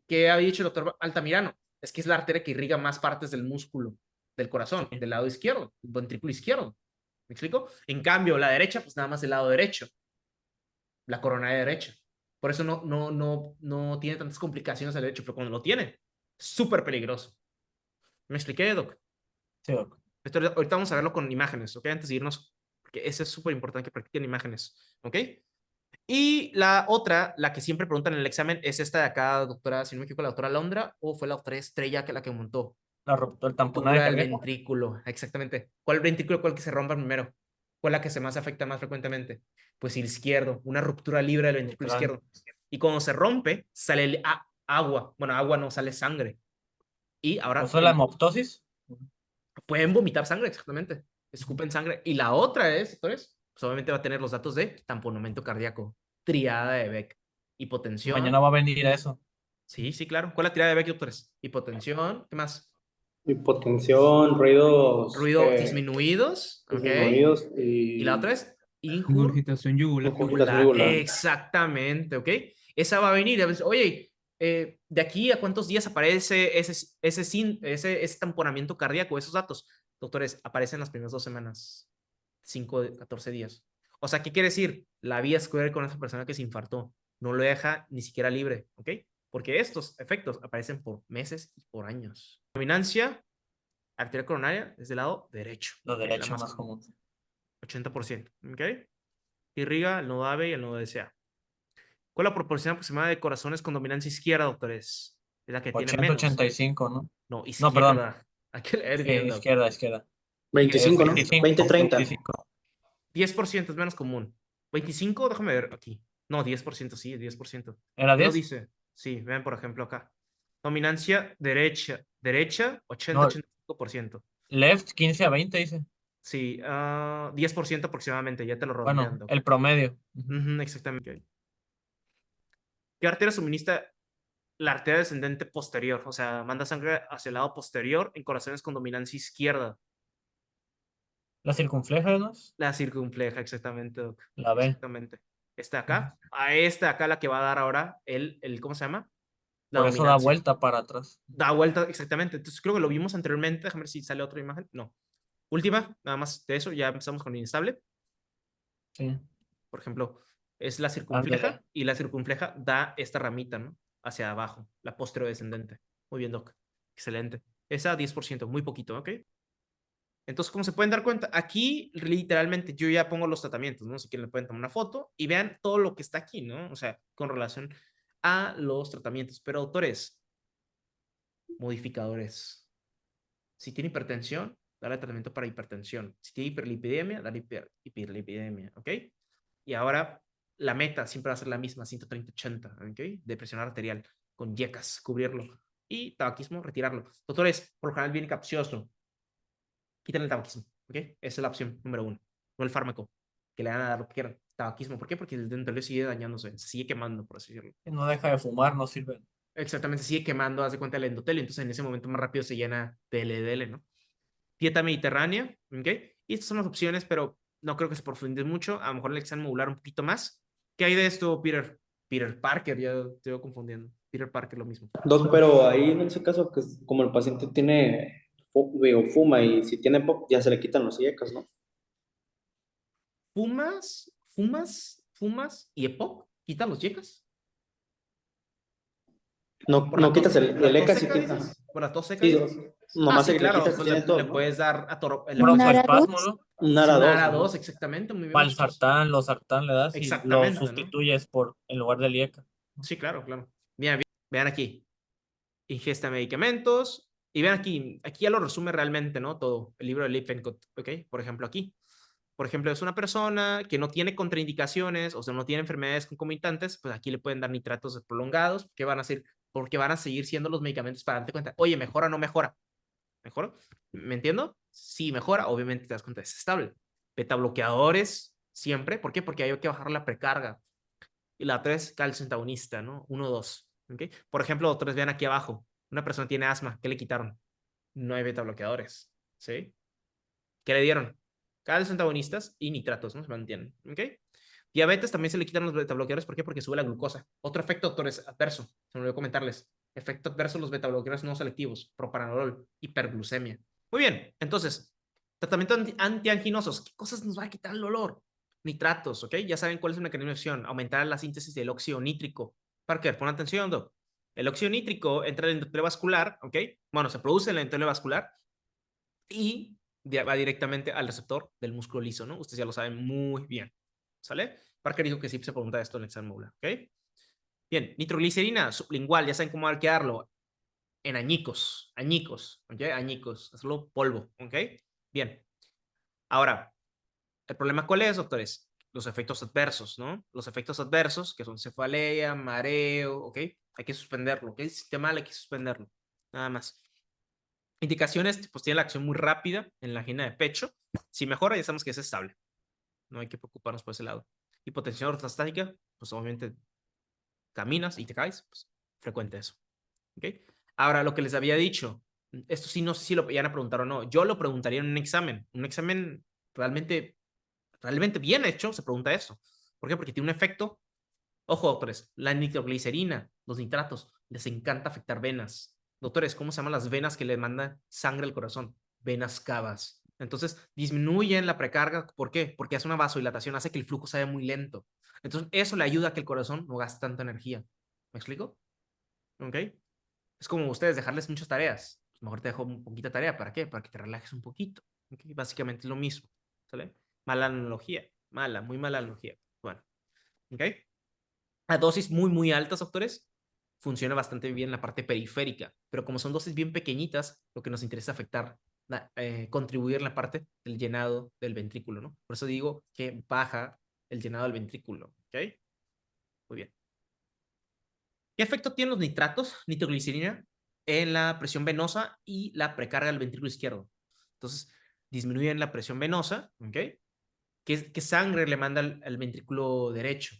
S1: ¿Qué ha dicho el doctor Altamirano? Es que es la arteria que irriga más partes del músculo del corazón,
S3: Sí.
S1: del lado izquierdo, el ventrículo izquierdo. ¿Me explico? En cambio, la derecha, pues nada más del lado derecho, la coronaria derecha. Por eso no tiene tantas complicaciones al derecho, pero cuando lo tiene, súper peligroso. ¿Me expliqué, Doc?
S3: Sí, doc.
S1: Ahorita vamos a verlo con imágenes, ¿ok? Antes de irnos, porque eso es súper importante que practiquen imágenes, ¿ok? Y la otra, la que siempre preguntan en el examen, es esta de acá, doctora, si no me equivoco, la doctora Londra, o fue la doctora Estrella que la que montó.
S3: La ruptura, el tamponaje
S1: Ruptura del
S3: cardíaco.
S1: ventrículo, exactamente. ¿Cuál ventrículo, cuál que se rompa primero? ¿Cuál es la que se más afecta más frecuentemente? Pues el izquierdo, una ruptura libre del ventrículo
S3: Ruptura.
S1: izquierdo. Y cuando se rompe, sale agua. Bueno, agua no, sale sangre. Y ahora
S3: ¿Eso es la hemoptosis?
S1: pueden vomitar sangre, exactamente. Escupen sangre. Y la otra es, doctores, pues obviamente va a tener los datos de tamponamiento cardíaco, triada de Beck, hipotensión.
S3: Mañana va a venir eso.
S1: Sí, sí, claro. ¿Cuál es la triada de Beck, doctores? Hipotensión, ¿qué más?
S2: Hipotensión, ruidos
S1: Ruido disminuidos, ¿ok?
S2: disminuidos
S1: Y la otra
S2: y
S1: es
S5: Ingurgitación yugular.
S2: ingurgitación
S1: yugular.
S2: yugular.
S1: Exactamente, ¿ok? Esa va a venir. Oye, ¿de aquí a cuántos días aparece ese tamponamiento cardíaco, esos datos? Doctores, aparecen las primeras 2 semanas, 5, 14 días. O sea, ¿qué quiere decir? La vía square con esa persona que se infartó. No lo deja ni siquiera libre, ¿ok? Porque estos efectos aparecen por meses y por años. Dominancia arterial coronaria es del lado derecho.
S3: Lo
S1: ¿Ok? La
S3: derecho
S1: más
S3: más
S1: común.
S3: común.
S1: 80%, ¿ok? Irriga el nodo AB y el nodo DCA. ¿Cuál es la proporción aproximada de corazones con dominancia izquierda, doctores? Es la que tiene
S3: 80,
S1: menos.
S3: 85, ¿no?
S1: No,
S3: No, perdón.
S1: izquierda. Hay que leer
S3: Sí,
S1: bien, doc.
S3: izquierda, izquierda.
S2: 25, ¿no?
S3: 25,
S2: 20, 30.
S3: 25.
S1: 10% es menos común. 25, déjame ver aquí. No, 10%, sí, 10%.
S3: ¿Era
S1: Lo
S3: 10?
S1: dice. Sí, vean por ejemplo acá. Dominancia derecha, 80,
S3: No,
S1: 85%.
S3: left 15 a 20 dice.
S1: Sí, 10% aproximadamente, ya te lo redondean,
S3: Bueno,
S1: doc.
S3: el promedio. Ujú.
S1: Ujú, exactamente. ¿Qué arteria suministra la arteria descendente posterior? O sea, manda sangre hacia el lado posterior en corazones con dominancia izquierda.
S3: La circunfleja, ¿no?
S1: La circunfleja, exactamente, doc.
S3: La B.
S1: Exactamente. Esta acá, a esta acá la que va a dar ahora ¿cómo se llama? La
S3: Por eso da
S1: dominancia.
S3: vuelta para atrás.
S1: Da vuelta, exactamente. Entonces creo que lo vimos anteriormente. Déjame ver si sale otra imagen. No. Última, nada más de eso, ya empezamos con el inestable.
S3: Sí.
S1: Por ejemplo, es la
S3: Ándale.
S1: circunfleja y la circunfleja da esta ramita, ¿no? Hacia abajo, la posterior descendente. Muy bien, doc. Excelente. Esa 10%, muy poquito, ¿ok? Entonces, como se pueden dar cuenta, aquí literalmente yo ya pongo los tratamientos, ¿no? Si quieren le pueden tomar una foto y vean todo lo que está aquí, ¿no? O sea, con relación a los tratamientos. Pero, autores, modificadores. Si tiene hipertensión, dale tratamiento para hipertensión. Si tiene hiperlipidemia, dale hiperlipidemia, ¿ok? Y ahora la meta siempre va a ser la misma, 130-80, ¿ok? De presión arterial, con yecas, cubrirlo. Y tabaquismo, retirarlo. Doctores, por lo general viene capcioso. Quiten el tabaquismo, ¿ok? Esa es la opción número 1. No el fármaco, que le van a dar lo que quieran. Tabaquismo, ¿por qué? Porque el endotelio sigue dañándose, se sigue quemando, por así decirlo.
S3: No deja de fumar, no sirve.
S1: Exactamente, sigue quemando, haz de cuenta el endotelio, entonces en ese momento más rápido se llena de LDL, ¿no? Dieta mediterránea, ¿ok? Y estas son las opciones, pero no creo que se profundice mucho. A lo mejor el examen modular un poquito más. ¿Qué hay de esto, Peter? Peter Parker, ya te voy confundiendo. Peter Parker, lo mismo.
S2: Doc, pero ahí en ese caso, que como el paciente tiene, digo, fuma y si tiene pop, ya se le quitan los IECAS, ¿no?
S1: ¿Fumas y EPOC? ¿Quitan los yecas?
S2: No quitas el ECA si
S1: seca,
S2: quitas.
S1: por la tos seca.
S2: Sí,
S1: dices.
S2: nomás
S1: Sí,
S2: le
S1: claro,
S2: quitas
S1: pues
S2: tiene todo,
S1: le
S2: ¿no?
S1: puedes dar le
S3: Bueno,
S1: puedes dar
S4: Nara
S3: espasmo,
S4: dos.
S3: ¿no?
S2: Un Nara 2,
S1: Nara
S2: ajá.
S1: 2, exactamente, muy bien,
S3: Para el
S1: muchachos.
S3: sartán, los sartán le das y lo
S1: Exactamente, ¿no?
S3: sustituyes en lugar del IECA.
S1: Sí, claro, claro. Vean aquí. Ingesta de medicamentos. Y vean aquí ya lo resume realmente, ¿no? Todo, el libro de Lippincott, ¿ok? Por ejemplo, aquí. Por ejemplo, es una persona que no tiene contraindicaciones, o sea, no tiene enfermedades concomitantes, pues aquí le pueden dar nitratos prolongados, que van a ser, porque van a seguir siendo los medicamentos para darte cuenta, oye, ¿mejora o no mejora? ¿Mejora? ¿Me entiendo? Sí, mejora, obviamente te das cuenta, es estable. Beta bloqueadores, siempre. ¿Por qué? Porque hay que bajar la precarga. Y la otra es calcio antagonista, ¿no? 1, 2. ¿Okay? Por ejemplo, doctores, vean aquí abajo. Una persona tiene asma, ¿qué le quitaron? No hay beta bloqueadores, ¿sí? ¿Qué le dieron? Calcio antagonistas y nitratos, ¿no? Se mantienen, ¿ok? Diabetes también se le quitan los beta bloqueadores, ¿por qué? Porque sube la glucosa. Otro efecto, doctores, adverso, se me olvidó comentarles. Efecto adverso, los beta bloqueadores no selectivos, propranolol, hiperglucemia. Muy bien, entonces, tratamiento antianginosos, ¿qué cosas nos va a quitar el dolor? Nitratos, ¿ok? Ya saben cuál es el mecanismo de acción, aumentar la síntesis del óxido nítrico. Parker, pon atención, doc. El óxido nítrico entra en el endotelio vascular, ¿ok? Bueno, se produce en el endotelio vascular y va directamente al receptor del músculo liso, ¿no? Ustedes ya lo saben muy bien, ¿sale? Parker dijo que sí se pregunta esto en el examen modular, ¿ok? Bien, nitroglicerina sublingual, ya saben cómo arquearlo en añicos, ¿ok? Añicos, hacerlo polvo, ¿ok? Bien. Ahora, ¿el problema cuál es, doctores? Los efectos adversos, ¿no? Los efectos adversos, que son cefalea, mareo, ¿ok? Hay que suspenderlo, ¿ok? Si está mal, hay que suspenderlo, nada más. Indicaciones, pues tiene la acción muy rápida en la angina de pecho. Si mejora, ya sabemos que es estable. No hay que preocuparnos por ese lado. Hipotensión ortostática, pues obviamente caminas y te caes, pues frecuente eso. ¿Ok? Ahora, lo que les había dicho, esto sí no sé si lo iban a preguntar o no. Yo lo preguntaría en un examen realmente bien hecho, se pregunta eso. ¿Por qué? Porque tiene un efecto. Ojo, doctores, la nitroglicerina, los nitratos, les encanta afectar venas. Doctores, ¿cómo se llaman las venas que le mandan sangre al corazón? Venas cavas. Entonces, disminuyen la precarga. ¿Por qué? Porque hace una vasodilatación, hace que el flujo sea muy lento. Entonces, eso le ayuda a que el corazón no gaste tanta energía. ¿Me explico? ¿Ok? Es como ustedes dejarles muchas tareas. Pues mejor te dejo un poquita tarea. ¿Para qué? Para que te relajes un poquito. ¿Ok? Básicamente es lo mismo. ¿Sale? Mala analogía. Muy mala analogía. Bueno. ¿Ok? A dosis muy altas, doctores, funciona bastante bien la parte periférica, pero como son dosis bien pequeñitas, lo que nos interesa afectar, contribuir en la parte del llenado del ventrículo, ¿no? Por eso digo que baja el llenado del ventrículo, ¿ok? Muy bien. ¿Qué efecto tienen los nitratos, nitroglicerina, en la presión venosa y la precarga del ventrículo izquierdo? Entonces, disminuyen la presión venosa, ¿ok? ¿Qué sangre le manda al ventrículo derecho?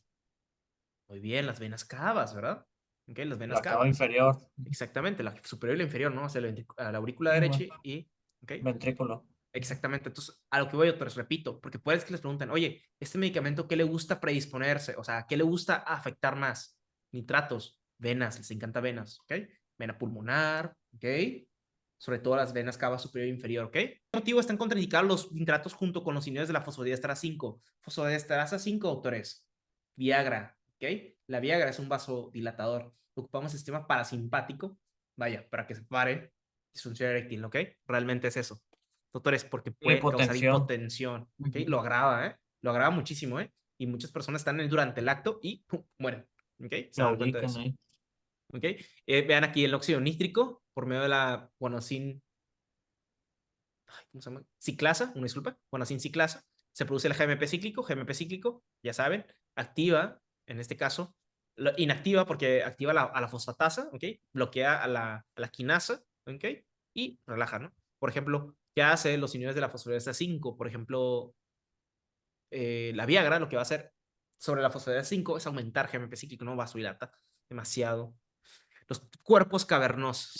S1: Muy bien, las venas cavas, ¿verdad? ¿Ok? Las venas
S3: La cava
S1: cavas.
S3: inferior,
S1: Exactamente, la superior y la inferior, ¿no? Hacia la aurícula
S3: sí,
S1: derecha
S3: bueno,
S1: y... ¿Ok?
S3: ventrículo.
S1: Exactamente. Entonces, a lo que voy, doctores, repito, porque puedes que les pregunten, oye, ¿este medicamento qué le gusta predisponerse? O sea, ¿qué le gusta afectar más? Nitratos, venas, les encanta venas, ¿ok? Vena pulmonar, ¿ok? Sobre todo las venas cava superior e inferior, ¿ok? ¿Por qué motivo están contraindicados los nitratos junto con los inhibidores de la fosfodiesterasa 5? Fosfodiesterasa 5, doctores. Viagra, ¿ok? La Viagra es un vasodilatador. Ocupamos el sistema parasimpático, vaya, para que se pare disfunción eréctil, ¿ok? Realmente es eso. Doctores, porque
S3: La
S1: puede causar
S3: hipotensión.
S1: hipotensión, ¿ok?
S3: Ujú.
S1: Lo agrava, ¿eh? Lo agrava muchísimo, ¿eh? Y muchas personas están durante el acto y ¡pum! Mueren, ¿ok? Se dan cuenta de
S3: Claudican
S1: eso,
S3: ahí.
S1: ¿ok? Vean aquí el óxido nítrico por medio de la guanosina, ¿cómo se llama? Ciclasa, una disculpa, guanosina ciclasa. Se produce el GMP cíclico, ya saben, activa, en este caso, inactiva porque activa a la fosfatasa, ¿ok? Bloquea a la quinasa, ¿ok? Y relaja, ¿no? Por ejemplo, ya hace los inhibidores de la fosfodiesterasa 5, por ejemplo, la Viagra lo que va a hacer sobre la fosfodiesterasa 5 es aumentar GMP cíclico, no vasodilata demasiado. Los cuerpos cavernosos.